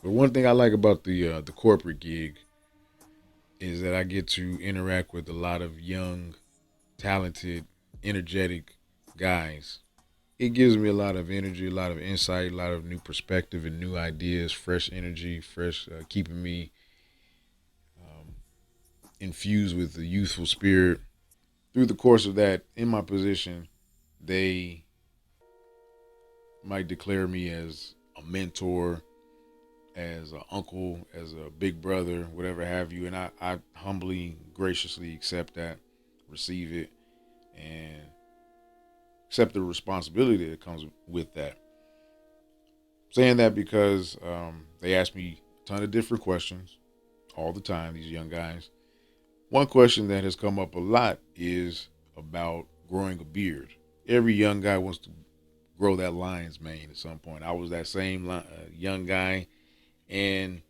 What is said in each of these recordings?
But one thing I like about the corporate gig is that I get to interact with a lot of young, talented, energetic guys. It gives me a lot of energy, a lot of insight, a lot of new perspective and new ideas, fresh energy, fresh, keeping me um, infused with the youthful spirit. Through the course of that, in my position, they might declare me as a mentor, as an uncle, as a big brother, whatever have you. And I humbly, graciously accept that, receive it, and accept the responsibility that comes with that. Saying that because they ask me a ton of different questions all the time, these young guys. One question that has come up a lot is about growing a beard. Every young guy wants to grow that lion's mane at some point. I was that same young guy, and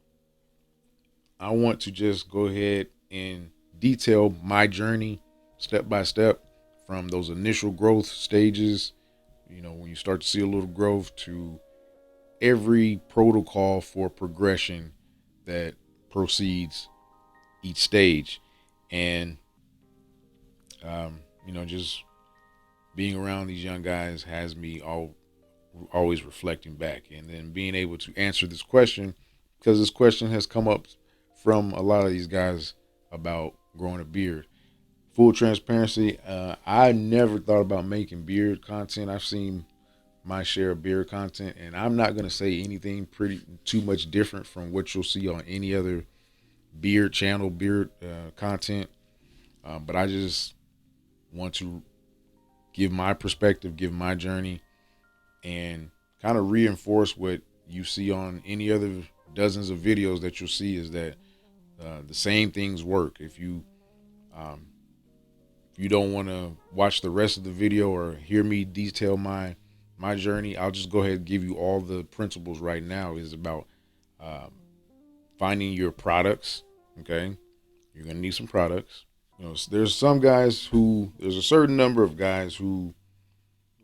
I want to just go ahead and detail my journey step by step from those initial growth stages, when you start to see a little growth, to every protocol for progression that proceeds each stage. And, just being around these young guys has me always reflecting back and then being able to answer this question, because this question has come up from a lot of these guys about growing a beard. Full transparency, I never thought about making beard content. I've seen my share of beard content, and I'm not going to say anything pretty too much different from what you'll see on any other beard channel, beard content. But I just want to give my perspective, give my journey, and kind of reinforce what you see on any other dozens of videos that you'll see, is that the same things work. Um, if you don't want to watch the rest of the video or hear me detail my journey, I'll just go ahead and give you all the principles right now. Is about um, finding your products. Okay, you're gonna need some products. There's a certain number of guys who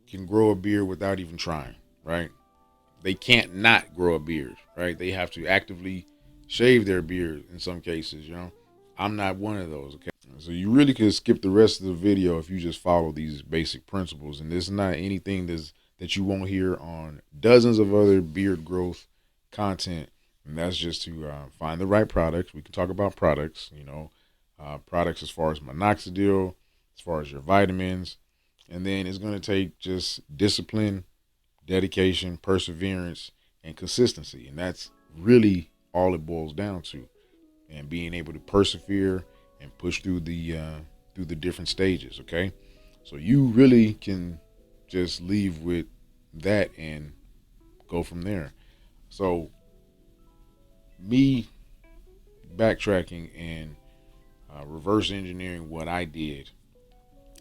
can grow a beard without even trying. Right? They can't not grow a beard. Right? They have to actively shave their beard in some cases. I'm not one of those. Okay. So you really could skip the rest of the video if you just follow these basic principles. And this is not anything that you won't hear on dozens of other beard growth content. And that's just to find the right products. We can talk about products, products as far as minoxidil, as far as your vitamins. And then it's going to take just discipline, dedication, perseverance, and consistency. And that's really all it boils down to. And being able to persevere and push through the different stages. Okay, so you really can just leave with that and go from there. So me backtracking and reverse engineering what I did,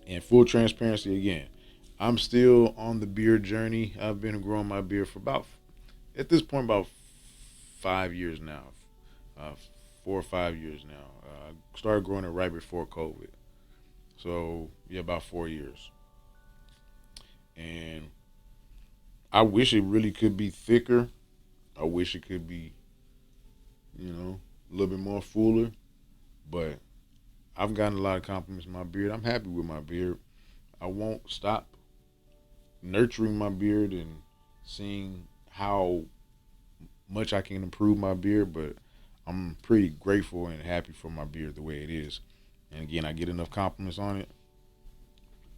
and full transparency again, I'm still on the beard journey. I've been growing my beard for about, at this point, about 5 years now. Uh, 4 or 5 years now. I started growing it right before COVID. So yeah, about 4 years. And I wish it really could be thicker. I wish it could be, a little bit more fuller. But I've gotten a lot of compliments on my beard. I'm happy with my beard. I won't stop nurturing my beard and seeing how much I can improve my beard, but I'm pretty grateful and happy for my beard the way it is. And again, I get enough compliments on it,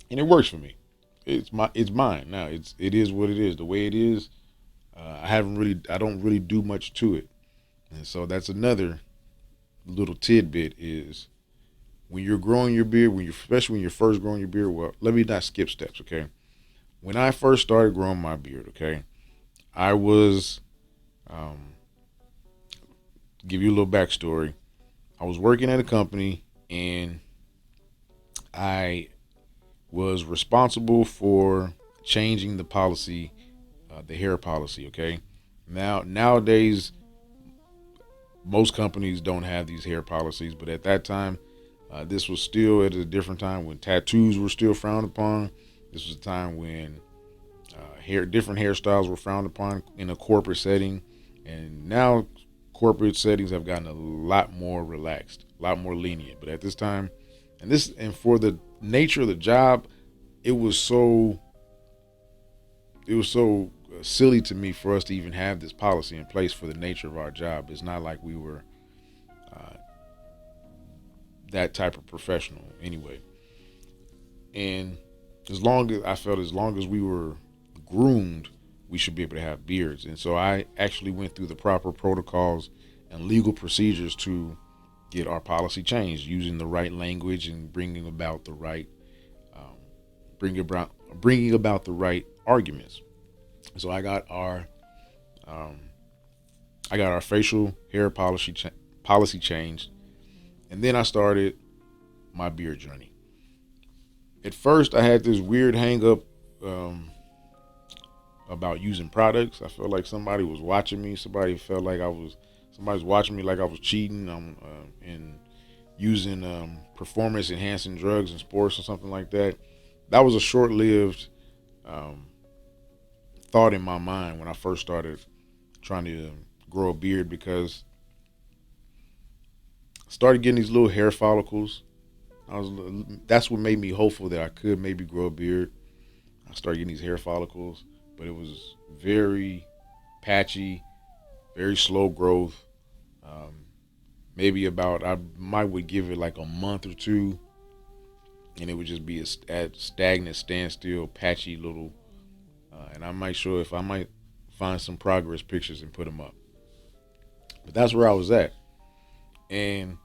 and it works for me. It's mine now. It is what it is. The way it is, I don't really do much to it, and so that's another little tidbit is when you're growing your beard, especially when you're first growing your beard. Well, let me not skip steps, okay? When I first started growing my beard, okay, I was um, give you a little backstory. I was working at a company, and I was responsible for changing the policy, the hair policy. Okay, nowadays most companies don't have these hair policies, but at that time, this was still at a different time when tattoos were still frowned upon. This was a time when different hairstyles were frowned upon in a corporate setting, and now corporate settings have gotten a lot more relaxed, a lot more lenient. But at this time, and for the nature of the job, it was so silly to me for us to even have this policy in place for the nature of our job. It's not like we were uh, that type of professional anyway. And as long as we were groomed, we should be able to have beards. And so I actually went through the proper protocols and legal procedures to get our policy changed, using the right language and um, bringing about the right arguments. So um, I got our facial hair policy changed, and then I started my beard journey. At first, I had this weird hang up um, about using products. I felt like somebody was watching me. Somebody's watching me like I was cheating and using performance enhancing drugs in sports or something like that. That was a short lived um, thought in my mind when I first started trying to grow a beard, because I started getting these little hair follicles. That's what made me hopeful that I could maybe grow a beard. I started getting these hair follicles, but it was very patchy, very slow growth. Um, Maybe about I might would give it like a month or two, and it would just be at stagnant, standstill, patchy little. And I might show if I might find some progress pictures and put them up. But that's where I was at, and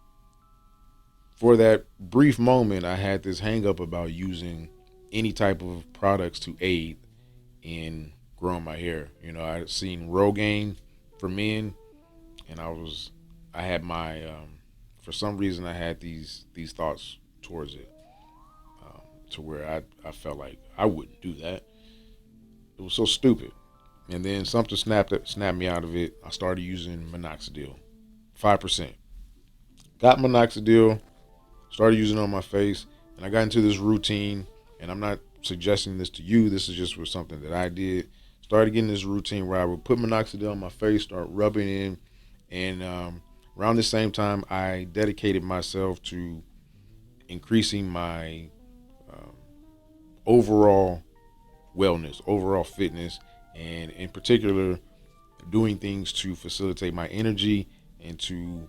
for that brief moment, I had this hang up about using any type of products to aid in growing my hair. You know, I had seen Rogaine for men, and I had my, for some reason, I had these thoughts towards it, to where I felt like I wouldn't do that. It was so stupid. And then something snapped me out of it. I started using minoxidil, 5%. Got minoxidil, started using it on my face, and I got into this routine. And I'm not suggesting this to you. This is just for something that I did. Started getting this routine where I would put minoxidil on my face, start rubbing in, and around the same time, I dedicated myself to increasing my um, overall wellness, overall fitness, and in particular, doing things to facilitate my energy and to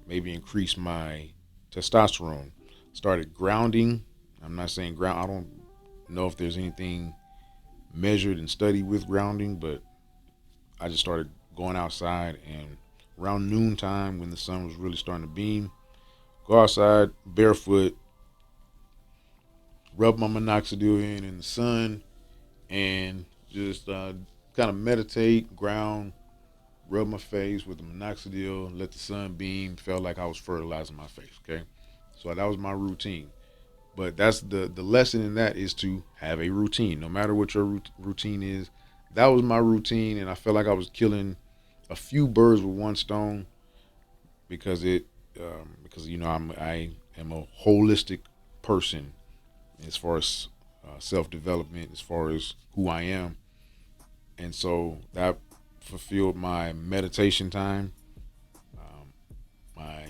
maybe increase my testosterone. Started grounding. I'm not saying ground. I don't know if there's anything measured and studied with grounding, but I just started going outside, and around noontime when the sun was really starting to beam, go outside barefoot, rub my minoxidil in the sun, and just kind of meditate, ground, rub my face with the minoxidil, let the sun beam. Felt like I was fertilizing my face. Okay, so that was my routine. But that's the lesson in that is to have a routine, no matter what your routine is. That was my routine, and I felt like I was killing a few birds with one stone, because because I am a holistic person as far as self development, as far as who I am, and so that fulfilled my meditation time, um, my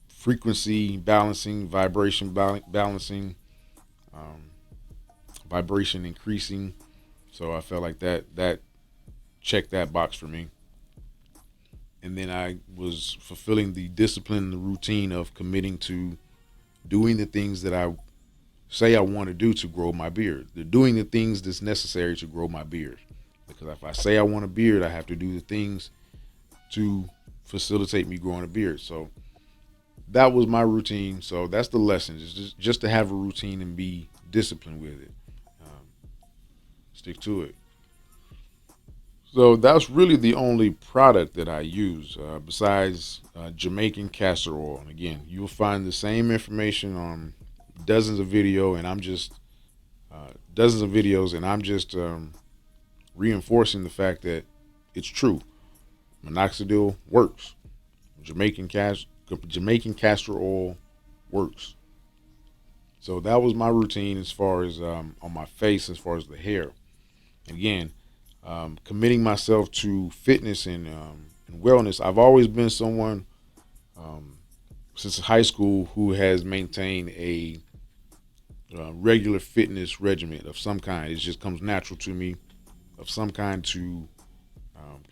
frequency balancing, vibration balancing, um, vibration increasing. So I felt like that checked that box for me. And then I was fulfilling the discipline and the routine of committing to doing the things that I say I want to do to grow my beard. They're doing the things that's necessary to grow my beard. Because if I say I want a beard, I have to do the things to facilitate me growing a beard. So that was my routine. So that's the lesson. Is just to have a routine and be disciplined with it. Um, Stick to it. So that's really the only product that I use besides Jamaican castor oil. And again, you'll find the same information on dozens of video, and I'm just dozens of videos, and I'm just reinforcing the fact that it's true. Minoxidil works. Jamaican cas- Jamaican castor oil works. So that was my routine as far as on my face, as far as the hair. Again, committing myself to fitness and wellness. I've always been someone um, since high school who has maintained a regular fitness regimen of some kind. It just comes natural to me of some kind to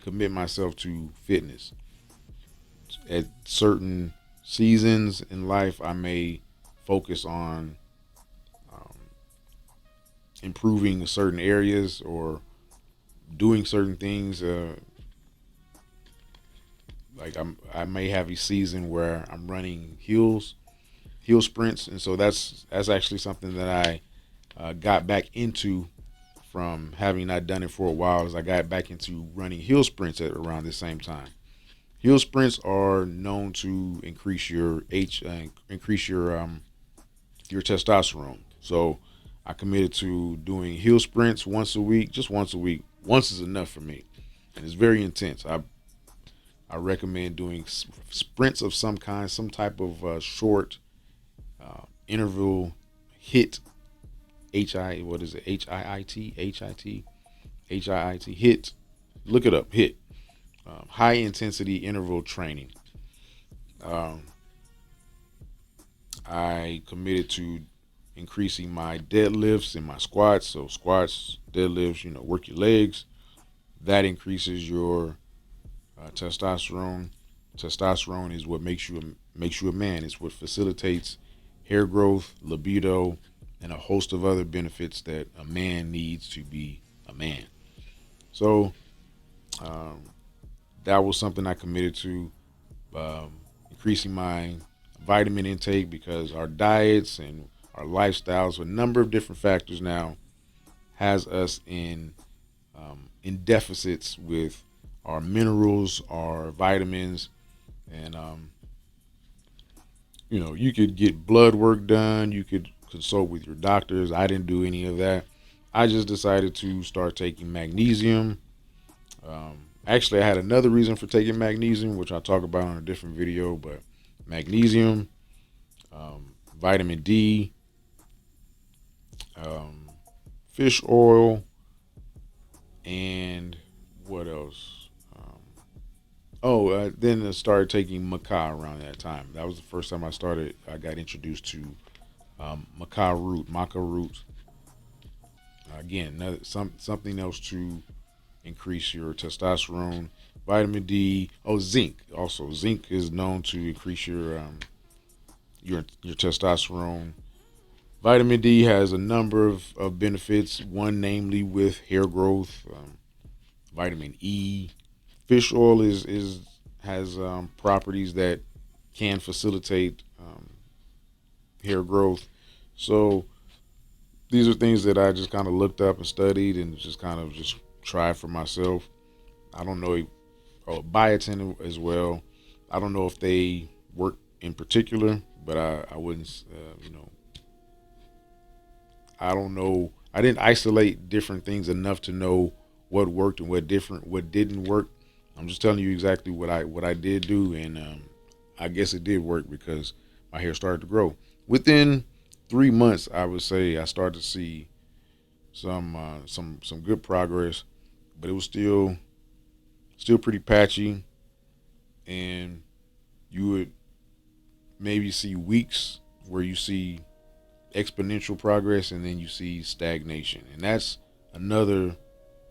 commit myself to fitness. At certain seasons in life, I may focus on um, improving certain areas or doing certain things. I may have a season where I'm running hill sprints, and so that's actually something that I got back into from having not done it for a while. As I got back into running hill sprints at around the same time. Hill sprints are known to increase your testosterone. So I committed to doing hill sprints once a week, just once a week. Once is enough for me, and it's very intense. I recommend doing sprints of some kind, some type of short interval hit. What is it? Hit. Look it up. Hit. High intensity interval training. Um, I committed to increasing my deadlifts and my squats. So squats, deadlifts, work your legs. That increases your testosterone. Testosterone is what makes you a man. It's what facilitates hair growth, libido, and a host of other benefits that a man needs to be a man. So um, that was something I committed to, increasing my vitamin intake because our diets and our lifestyles, a number of different factors now, has us in deficits with our minerals, our vitamins, and you could get blood work done. You could consult with your doctors. I didn't do any of that. I just decided to start taking magnesium. Actually, I had another reason for taking magnesium, which I'll talk about on a different video. But magnesium, vitamin D, um, fish oil, and what else? Then I started taking maca around that time. That was the first time I got introduced to maca root. Again, something else to increase your testosterone. Vitamin D. Oh, zinc. Also, zinc is known to increase your testosterone. Vitamin D has a number of benefits. One, namely, with hair growth. Vitamin E. Fish oil is has properties that can facilitate hair growth. So these are things that I just kind of looked up and studied and just kind of just tried for myself. I don't know. Oh, biotin as well. I don't know if they work in particular, but I wouldn't. I don't know. I didn't isolate different things enough to know what worked and what didn't work. I'm just telling you exactly what I did do, and I guess it did work because my hair started to grow. Within 3 months, I would say I started to see some good progress, but it was still pretty patchy, and you would maybe see weeks where you see exponential progress, and then you see stagnation, and that's another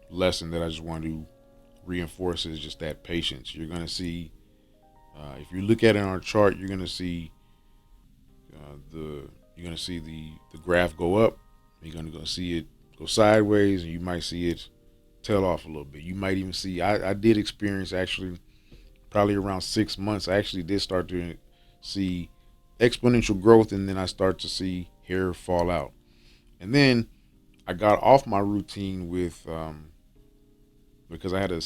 lesson that I just want to reinforce is just that patience. You're gonna see if you look at it on our chart, you're gonna see the graph go up. You're gonna see it go sideways, and you might see it tail off a little bit. You might even see. I did experience actually probably around 6 months. I actually did start to see exponential growth, and then I start to see hair fall out. And then I got off my routine with because I had a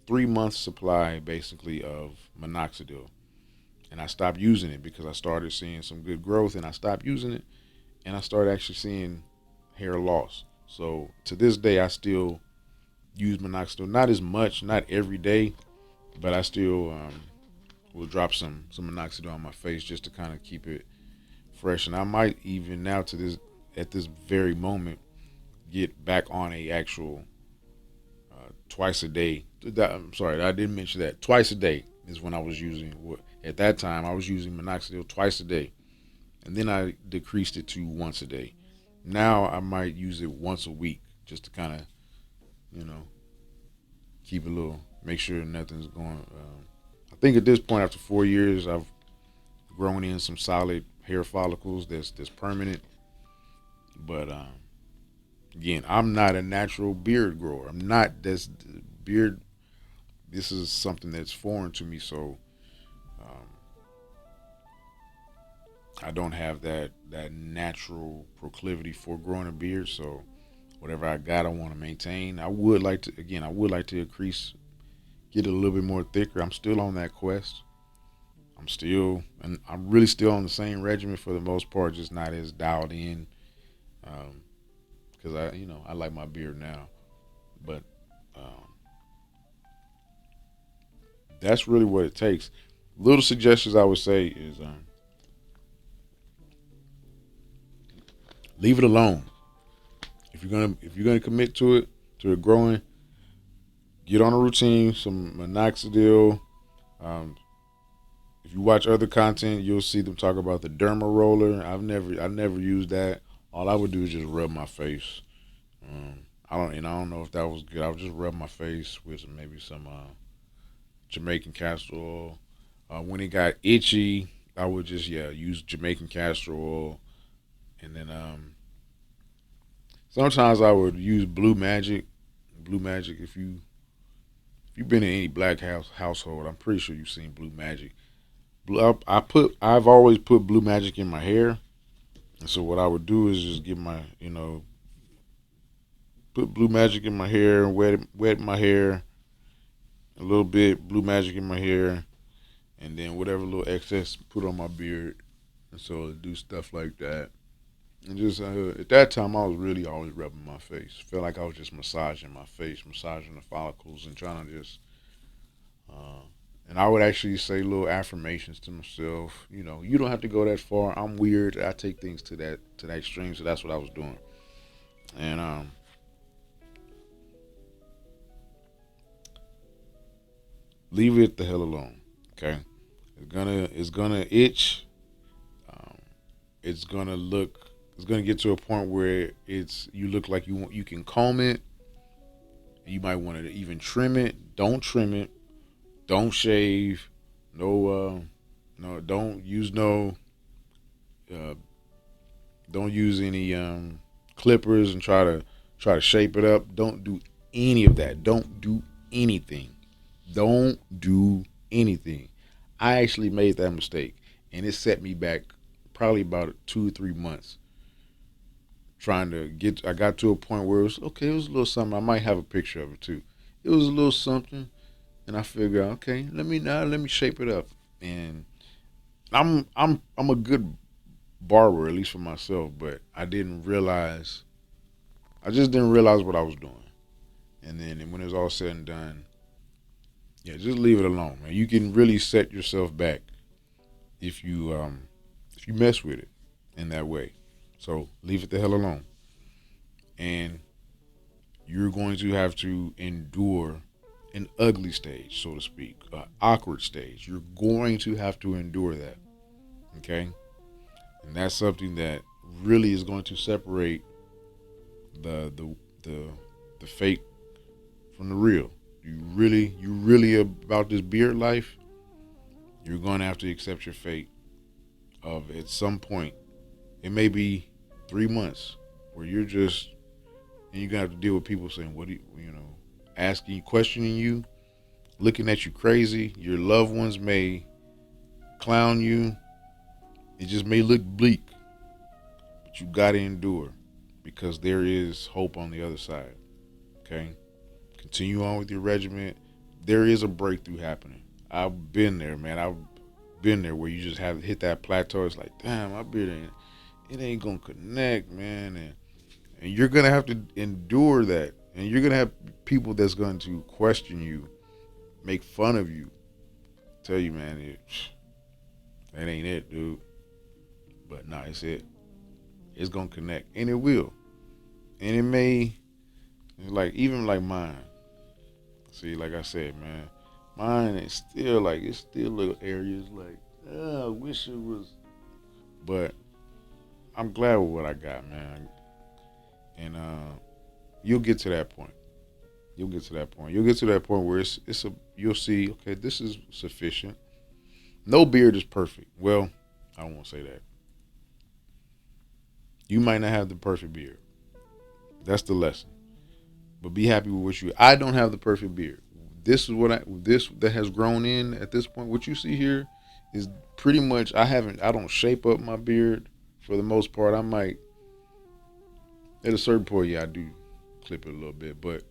3 month supply basically of minoxidil, and I stopped using it because I started seeing some good growth, and I stopped using it, and I started actually seeing hair loss. So to this day, I still use minoxidil, not as much, not every day, but I still will drop some minoxidil on my face just to kind of keep it fresh. And I might even now to this at this very moment get back on a actual twice a day. I'm sorry, I didn't mention that. Twice a day is when I was using. At that time, I was using minoxidil twice a day, and then I decreased it to once a day. Now I might use it once a week, just to kind of, you know, keep a little, make sure nothing's going. I think at this point, after 4 years, I've grown in some solid hair follicles that's permanent. But again, I'm not a natural beard grower. I'm not. That's beard. This is something that's foreign to me. So um, I don't have that natural proclivity for growing a beard. So whatever I got, I want to maintain. I would like to, again, I would like to increase, get it a little bit more thicker. I'm still on that quest. And I'm really still on the same regimen for the most part, just not as dialed in. Because I like my beard now. But um, that's really what it takes. Little suggestions I would say is leave it alone. If you're gonna commit to it growing, get on a routine, some minoxidil. Um, if you watch other content, you'll see them talk about the derma roller. I never used that. All I would do is just rub my face. I don't know if that was good. I would just rub my face with maybe some Jamaican castor oil. When it got itchy, I would just use Jamaican castor oil, and then sometimes I would use Blue Magic. Blue Magic. If you've been in any black household, I'm pretty sure you've seen Blue Magic. I've always put Blue Magic in my hair, and so what I would do is just give my put Blue Magic in my hair, wet my hair a little bit, Blue Magic in my hair, and then whatever little excess put on my beard, and so I do stuff like that. And just at that time, I was really always rubbing my face. Felt like I was just massaging my face, massaging the follicles, and trying to just. Uh, and I would actually say little affirmations to myself. You don't have to go that far. I'm weird. I take things to that extreme, so that's what I was doing. And leave it the hell alone. Okay, it's gonna itch. Um, it's gonna look. It's gonna get to a point where you look like you can comb it. You might want to even trim it. Don't trim it. Don't shave. No, no. Don't use no. Uh, don't use any clippers and try to shape it up. Don't do any of that. Don't do anything. Don't do anything. I actually made that mistake, and it set me back probably about 2 or 3 months trying to get. I got to a point where it was okay. It was a little something. I might have a picture of it too. It was a little something, and I figured, okay, let me shape it up. And I'm a good barber, at least for myself, but I just didn't realize what I was doing. And then when it's all said and done, yeah, just leave it alone, man. You can really set yourself back if you mess with it in that way. So leave it the hell alone. And you're going to have to endure an ugly stage, so to speak, an awkward stage. You're going to have to endure that. Okay? And that's something that really is going to separate the the the the fake from the real. You really about this beard life, you're going to have to accept your fate of at some point. It may be 3 months where you're just and you're gonna have to deal with people saying, "What do asking you, questioning you, looking at you crazy." Your loved ones may clown you. It just may look bleak, but you gotta endure because there is hope on the other side. Okay, continue on with your regiment. There is a breakthrough happening. I've been there, man. I've been there where you just have hit that plateau. It's like, damn, my beard ain't it ain't gonna connect, man, and you're gonna have to endure that, and you're gonna have people that's going to question you, make fun of you, tell you, man, that ain't it, dude. But nah, it's it. It's gonna connect, and it will, and it may, like even like mine. See, like I said, man, mine is still like it's still little areas like I wish it was, but I'm glad with what I got, man. And you'll get to that point. You'll get to that point. You'll get to that point where it's a you'll see, okay, this is sufficient. No beard is perfect. Well, I don't want to say that. You might not have the perfect beard. That's the lesson. But be happy with what you. I don't have the perfect beard. This is what I this that has grown in at this point. What you see here is pretty much. I don't shape up my beard for the most part. I might at a certain point. Yeah, I do clip it a little bit, but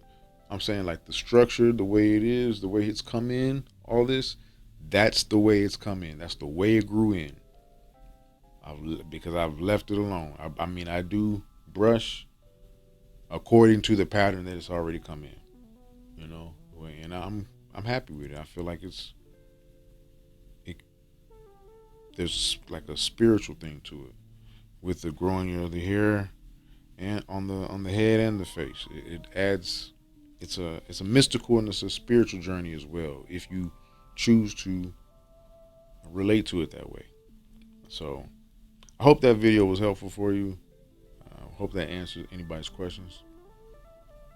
I'm saying like the structure, the way it is, the way it's come in, all this. That's the way it's come in. That's the way it grew in. Because I've left it alone. I mean, I do brush according to the pattern that it's already come in. You know, and I'm happy with it. I feel like it, there's like a spiritual thing to it with the growing of the hair and on the head and the face. It adds. It's a mystical and it's a spiritual journey as well. If you choose to relate to it that way. So I hope that video was helpful for you. I hope that answered anybody's questions.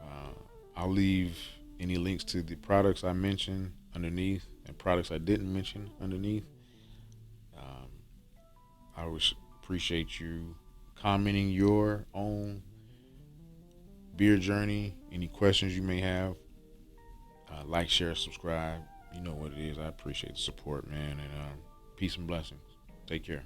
Uh, I'll leave any links to the products I mentioned underneath and products I didn't mention underneath. Um, I would appreciate you commenting your own beer journey, any questions you may have. Like, share, subscribe. You know what it is. I appreciate the support, man. And peace and blessings. Take care.